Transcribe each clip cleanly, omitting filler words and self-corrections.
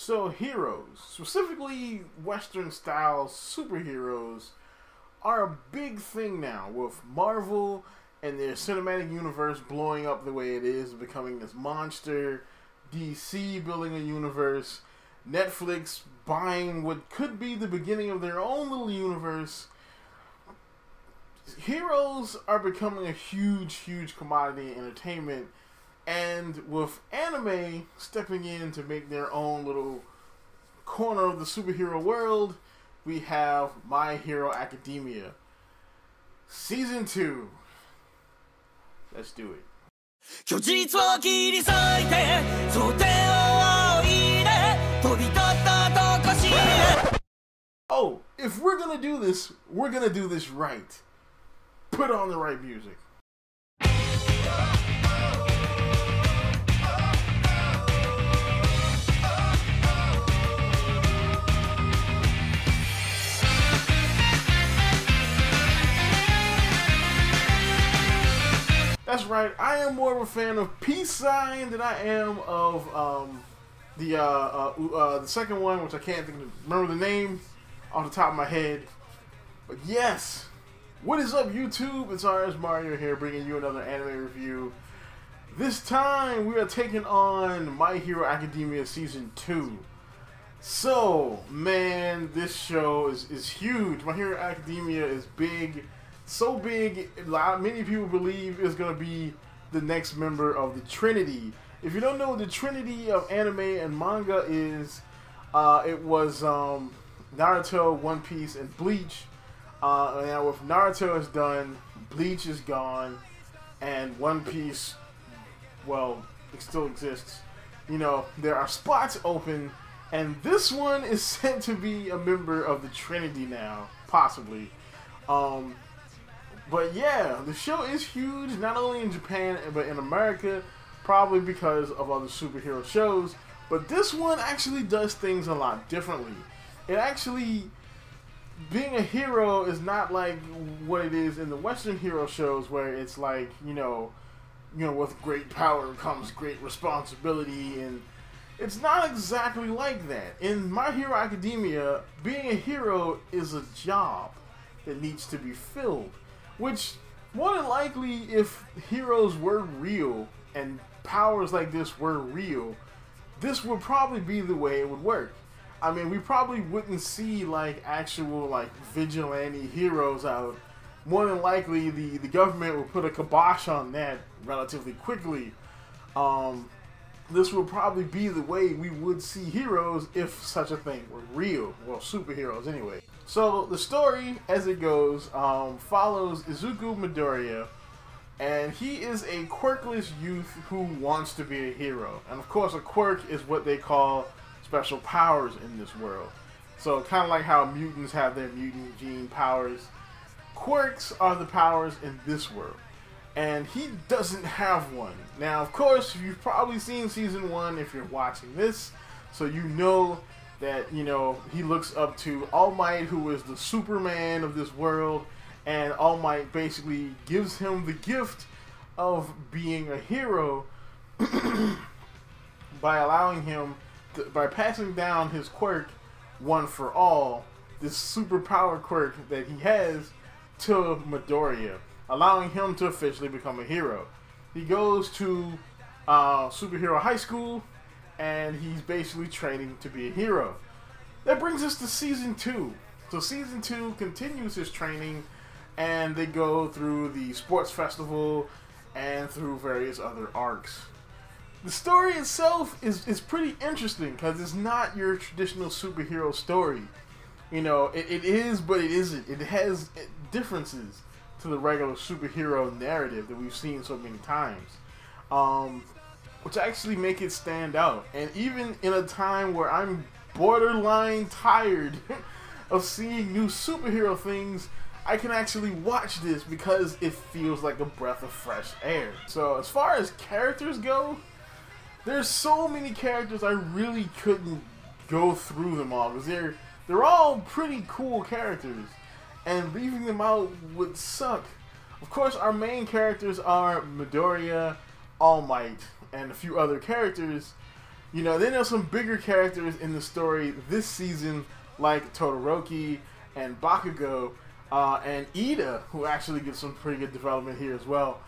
So heroes, specifically Western-style superheroes, are a big thing now with Marvel and their cinematic universe blowing up the way it is, becoming this monster, DC building a universe, Netflix buying what could be the beginning of their own little universe. Heroes are becoming a huge, huge commodity in entertainment, and with anime stepping in to make their own little corner of the superhero world, we have My Hero Academia. Season 2. Let's do it. Oh, if we're gonna do this, we're gonna do this right. Put on the right music. That's right, I am more of a fan of Peace Sign than I am of the second one, which I can't remember the name off the top of my head. But yes, what is up YouTube? It's RSMario here bringing you another anime review. This time we are taking on My Hero Academia Season 2. So, man, this show is huge. My Hero Academia is big. So big, many people believe it's going to be the next member of the Trinity. If you don't know what the Trinity of anime and manga is, it was Naruto, One Piece, and Bleach. Now with Naruto is done, Bleach is gone, and One Piece, well, it still exists. You know, there are spots open, and this one is said to be a member of the Trinity now, possibly. But yeah, the show is huge, not only in Japan, but in America, probably because of other superhero shows. But this one actually does things a lot differently. It actually, being a hero is not like what it is in the Western hero shows, where it's like, you know, with great power comes great responsibility, and it's not exactly like that. In My Hero Academia, being a hero is a job that needs to be filled. Which, more than likely, if heroes were real and powers like this were real, this would probably be the way it would work. I mean, we probably wouldn't see like actual like vigilante heroes out. More than likely, the government would put a kibosh on that relatively quickly. This would probably be the way we would see heroes if such a thing were real. Well, superheroes anyway. So the story, as it goes, follows Izuku Midoriya, and he is a quirkless youth who wants to be a hero. And of course, a quirk is what they call special powers in this world. So kind of like how mutants have their mutant gene powers, quirks are the powers in this world. And he doesn't have one. Now, of course, you've probably seen Season 1 if you're watching this, so you know that, you know, he looks up to All Might, who is the Superman of this world, and All Might basically gives him the gift of being a hero by allowing him, by passing down his quirk, One for All, this superpower quirk that he has, to Midoriya, allowing him to officially become a hero. He goes to superhero high school, and he's basically training to be a hero. That brings us to Season 2. So Season 2 continues his training, and they go through the sports festival and through various other arcs. The story itself is pretty interesting because it's not your traditional superhero story. You know, it is, but it isn't. It has differences to the regular superhero narrative that we've seen so many times, which actually make it stand out. And even in a time where I'm borderline tired of seeing new superhero things, I can actually watch this because it feels like a breath of fresh air. So as far as characters go, there's so many characters I really couldn't go through them all because they're all pretty cool characters, and leaving them out would suck. Of course, our main characters are Midoriya, All Might, and a few other characters, You know, then there's some bigger characters in the story this season, like Todoroki and Bakugo, and Ida, who actually gets some pretty good development here as well,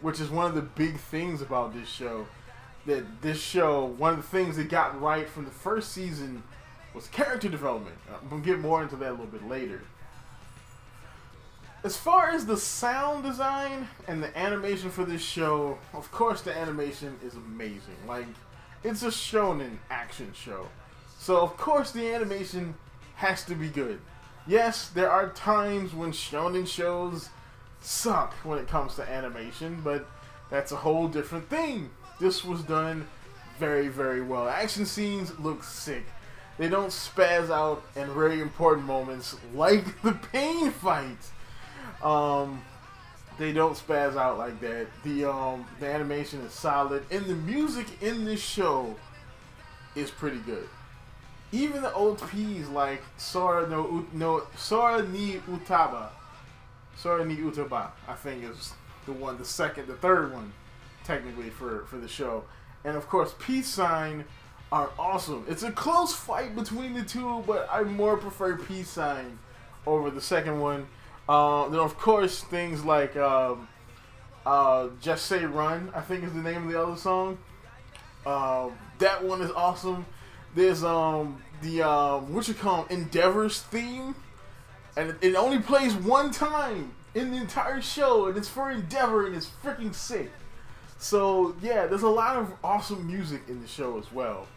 which is one of the big things about this show. That this show, one of the things they got right from the first season was character development. We'll get more into that a little bit later. As far as the sound design and the animation for this show, of course the animation is amazing. Like, it's a shonen action show. So of course the animation has to be good. Yes, there are times when shonen shows suck when it comes to animation, but that's a whole different thing. This was done very, very well. Action scenes look sick. They don't spaz out in very important moments like the pain fight. They don't spaz out like that. The animation is solid, and the music in this show is pretty good. Even the OPs like Sora ni Utaba, I think is the third one, technically for the show, and of course Peace Sign are awesome. It's a close fight between the two, but I more prefer Peace Sign over the second one. Then of course things like Just Say Run, I think is the name of the other song. That one is awesome. There's Endeavor's theme, and it only plays one time in the entire show, and it's for Endeavor, and it's freaking sick. So yeah, there's a lot of awesome music in the show as well.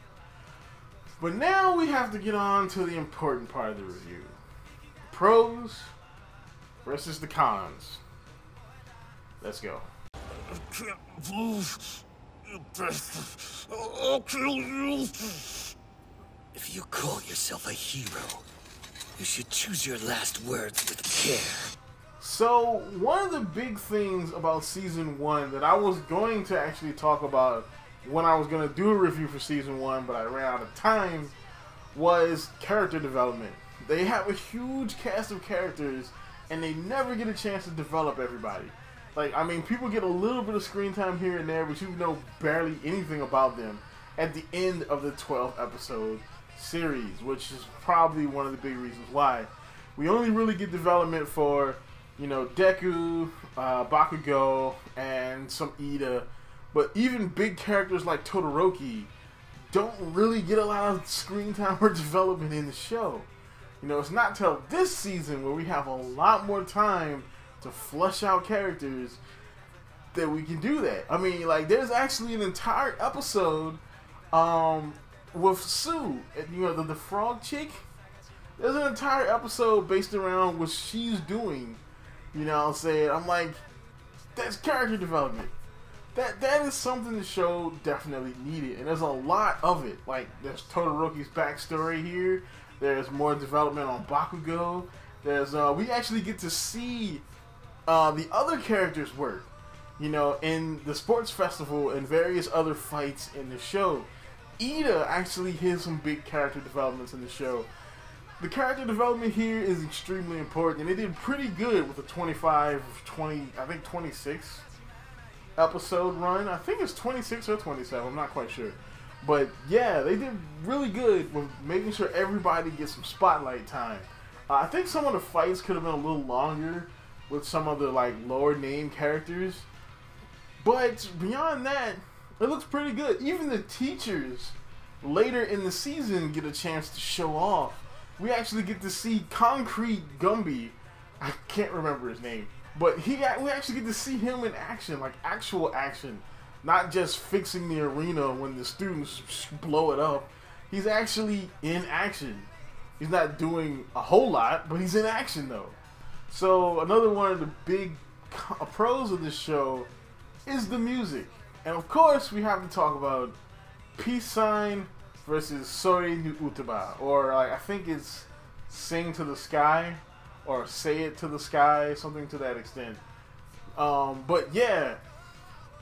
But now we have to get on to the important part of the review. Pros versus the cons. Let's go. I can't move. I'll kill you. If you call yourself a hero, you should choose your last words with care. So, one of the big things about Season 1 that I was going to actually talk about when I was going to do a review for Season 1, but I ran out of time, was character development. They have a huge cast of characters, and they never get a chance to develop everybody. Like, I mean, people get a little bit of screen time here and there, but you know barely anything about them at the end of the 12 episode series, which is probably one of the big reasons why. We only really get development for, you know, Deku, Bakugo, and some Ida, but even big characters like Todoroki don't really get a lot of screen time or development in the show. You know, it's not till this season where we have a lot more time to flesh out characters that we can do that. I mean, like, there's actually an entire episode with Sue, you know, the frog chick. There's an entire episode based around what she's doing. You know what I'm saying? I'm like, that's character development. That is something the show definitely needed, and there's a lot of it. Like, there's Todoroki's backstory here. There's more development on Bakugo. There's we actually get to see the other characters work, you know, in the sports festival and various other fights in the show. Ida actually has some big character developments in the show. The character development here is extremely important, and they did pretty good with the 26 episode run. I think it's 26 or 27, I'm not quite sure. But yeah, they did really good with making sure everybody gets some spotlight time. I think some of the fights could have been a little longer with some of the like lower name characters. But beyond that, it looks pretty good. Even the teachers later in the season get a chance to show off. We actually get to see Concrete Gumby. I can't remember his name. But we actually get to see him in action, like actual action. Not just fixing the arena when the students blow it up. He's actually in action. He's not doing a whole lot, but he's in action though. So another one of the big pros of this show is the music. And of course we have to talk about Peace Sign versus Sori no Utaba. Or like, I think it's Sing to the Sky. Or Say It to the Sky, something to that extent. But yeah,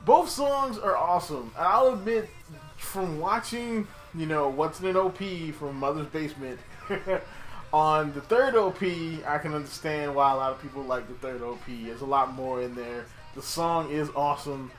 both songs are awesome. And I'll admit, from watching, you know, What's in an OP from Mother's Basement, on the third OP, I can understand why a lot of people like the third OP. There's a lot more in there. The song is awesome.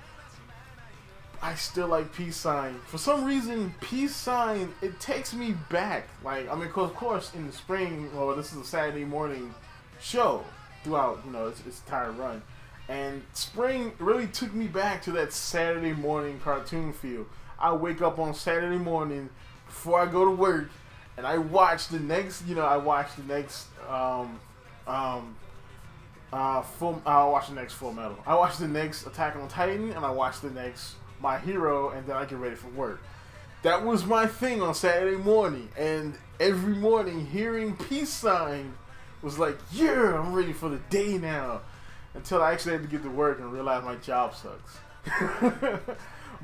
I still like Peace Sign. For some reason, Peace Sign, it takes me back. Like, I mean, of course, in the spring, well, this is a Saturday morning show throughout, you know, its entire run. And spring really took me back to that Saturday morning cartoon feel. I wake up on Saturday morning before I go to work, and I watch the next, you know, I watch the next Full Metal. I watch the next Attack on Titan, and I watch the next My Hero, and then I get ready for work. That was my thing on Saturday morning, and every morning hearing Peace Sign was like, yeah, I'm ready for the day now. Until I actually had to get to work and realize my job sucks.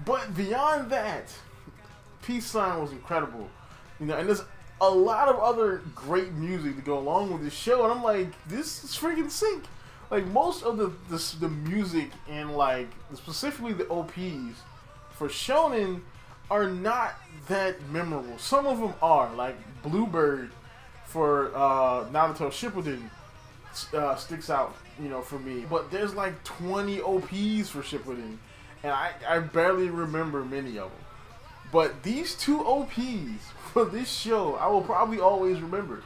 But beyond that, Peace Sign was incredible. You know, and there's a lot of other great music to go along with this show, and I'm like, this is freaking sync. Like, most of the music and, like, specifically the OPs for Shonen are not that memorable. Some of them are, like Bluebird for Naruto Shippuden sticks out, you know, for me. But there's like 20 OPs for Shippuden, and I barely remember many of them. But these two OPs for this show, I will probably always remember.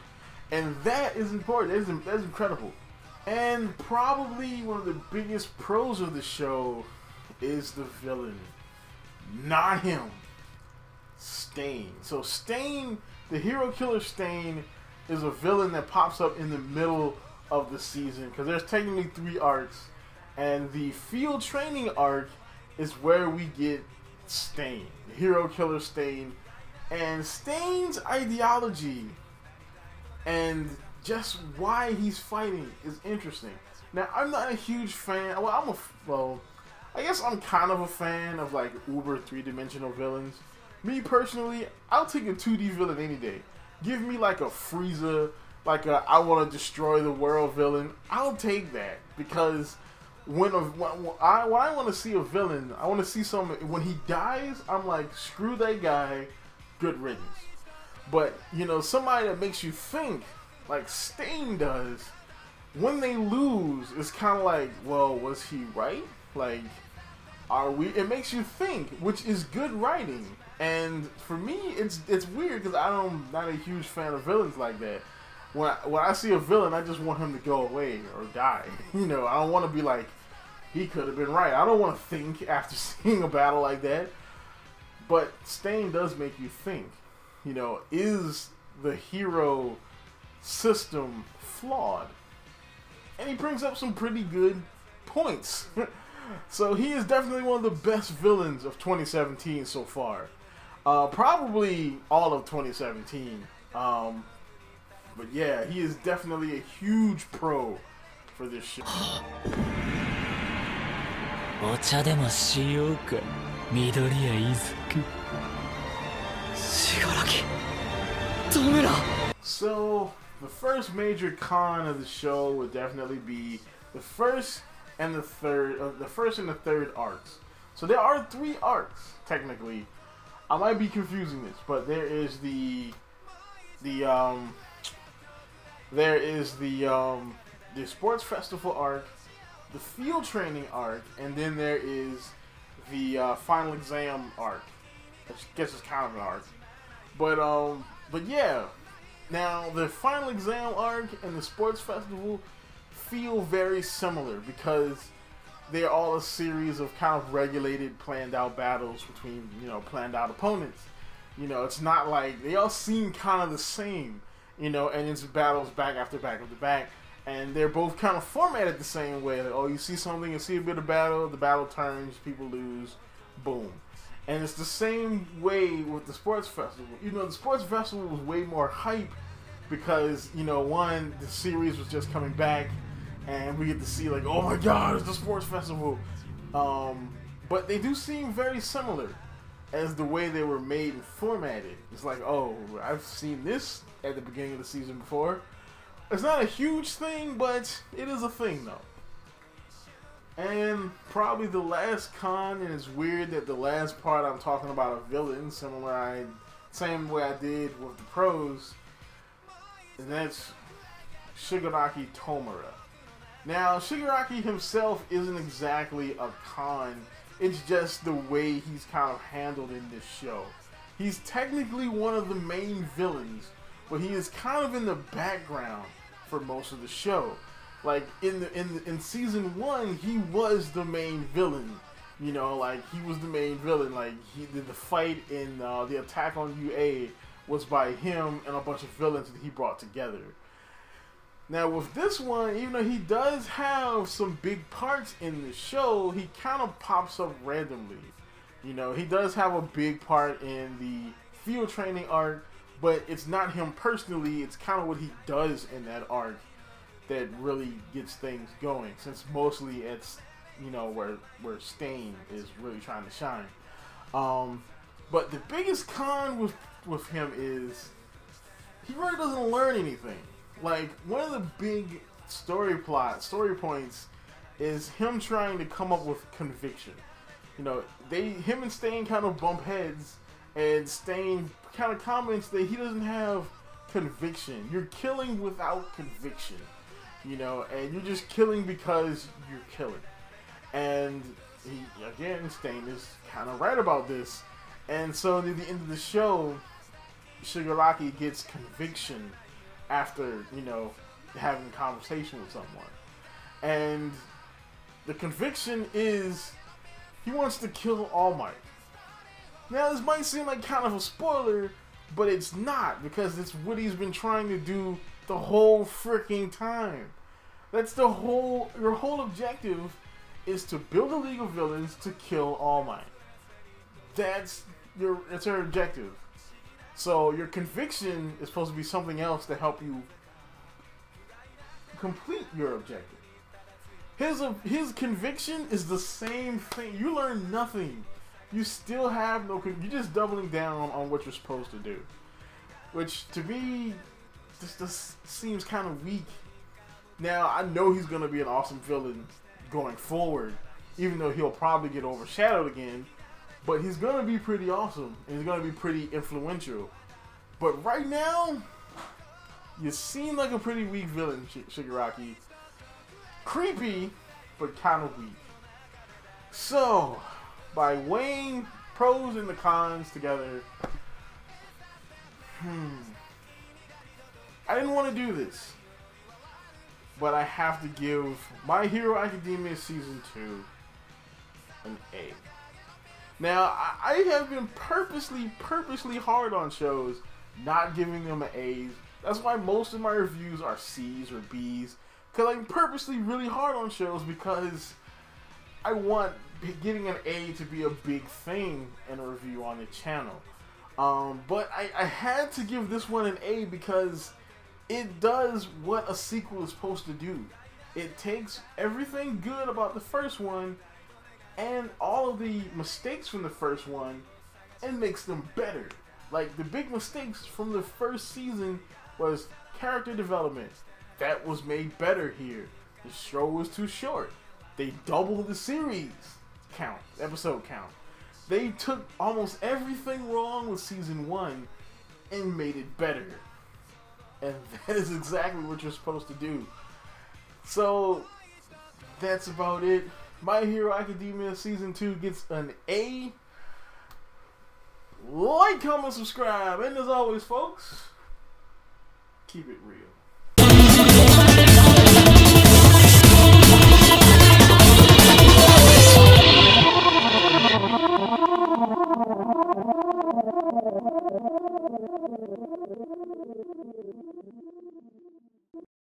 And that is important. That's incredible. And probably one of the biggest pros of the show is the villain. Not him. Stain. So Stain, the hero killer Stain, is a villain that pops up in the middle of the season. Because there's technically 3 arcs. And the field training arc is where we get Stain. The hero killer Stain. And Stain's ideology and just why he's fighting is interesting. Now, I'm not a huge fan. Well, I guess I'm kind of a fan of like uber 3-dimensional villains. Me personally, I'll take a 2D villain any day. Give me like a Frieza, like a I want to destroy the world villain. I'll take that, because when I want to see a villain, I want to see someone, when he dies, I'm like, screw that guy, good riddance. But, you know, somebody that makes you think, like Stain does, when they lose, it's kind of like, well, was he right? Like, are we? It makes you think, which is good writing. And for me, it's weird because I'm not a huge fan of villains like that. When I see a villain, I just want him to go away or die. You know, I don't want to be like, he could have been right. I don't want to think after seeing a battle like that. But Stain does make you think. You know, is the hero system flawed? And he brings up some pretty good points. So he is definitely one of the best villains of 2017 so far. Probably all of 2017. But yeah, he is definitely a huge pro for this show. お茶でもしようか、緑谷伊豆く。しがらき、ダメだ。 So, the first major con of the show would definitely be the first and the third arcs. So there are 3 arcs technically. I might be confusing this, but there is the sports festival arc, the field training arc, and then there is the final exam arc. I guess it's kind of an arc. But yeah. Now, the final exam arc and the sports festival feel very similar because they're all a series of kind of regulated, planned out battles between, you know, planned out opponents. You know, it's not like, they all seem kind of the same, you know, and it's battles back after back after back. And they're both kind of formatted the same way. Like, oh, you see something, you see a bit of battle, the battle turns, people lose, boom. And it's the same way with the sports festival. You know, the sports festival was way more hype because, you know, one, the series was just coming back and we get to see like, oh my god, it's the sports festival. But they do seem very similar as the way they were made and formatted. It's like, oh, I've seen this at the beginning of the season before. It's not a huge thing, but it is a thing though. And probably the last con, and it's weird that the last part I'm talking about a villain, same way I did with the pros, and that's Shigaraki Tomura. Now, Shigaraki himself isn't exactly a con It's just the way he's kind of handled in this show. He's technically one of the main villains, but he is kind of in the background for most of the show. Like in season 1, he was the main villain. You know, like he was the main villain. Like he did the fight in the attack on UA was by him and a bunch of villains that he brought together. Now with this one, even though he does have some big parts in the show, he kind of pops up randomly. You know, he does have a big part in the field training arc, but it's not him personally. It's kind of what he does in that arc that really gets things going, since mostly it's, you know, where Stain is really trying to shine. But the biggest con with him is he really doesn't learn anything. Like, one of the big story points is him trying to come up with conviction. You know, him and Stain kind of bump heads, and Stain kind of comments that he doesn't have conviction. You're killing without conviction, you know, and you're just killing because you're killing. And Stain is kind of right about this. And so at the end of the show, Shigaraki gets conviction after, you know, having a conversation with someone. And the conviction is he wants to kill All Might. Now, this might seem like kind of a spoiler, but it's not, because it's what he's been trying to do the whole freaking time. That's your whole objective is to build a League of Villains to kill All Might. That's your objective. So your conviction is supposed to be something else to help you complete your objective. His conviction is the same thing. You learn nothing. You still have no. You're just doubling down on what you're supposed to do, which to me just seems kind of weak. Now I know he's gonna be an awesome villain going forward, even though he'll probably get overshadowed again. But he's gonna be pretty awesome, and he's gonna be pretty influential. But right now, you seem like a pretty weak villain, Shigaraki. Creepy, but kind of weak. So, by weighing pros and the cons together, I didn't want to do this, but I have to give My Hero Academia Season 2 an A. Now, I have been purposely hard on shows, not giving them an A's. That's why most of my reviews are C's or B's. Because I'm purposely really hard on shows because I want getting an A to be a big thing in a review on the channel. But I had to give this one an A because it does what a sequel is supposed to do. It takes everything good about the first one and all of the mistakes from the first one and makes them better. Like, the big mistakes from the first season was character development. That was made better here. The show was too short. They doubled the series count, episode count. They took almost everything wrong with season 1 and made it better. And that is exactly what you're supposed to do. So, that's about it. My Hero Academia Season 2 gets an A. Like, comment, subscribe, and as always, folks, keep it real.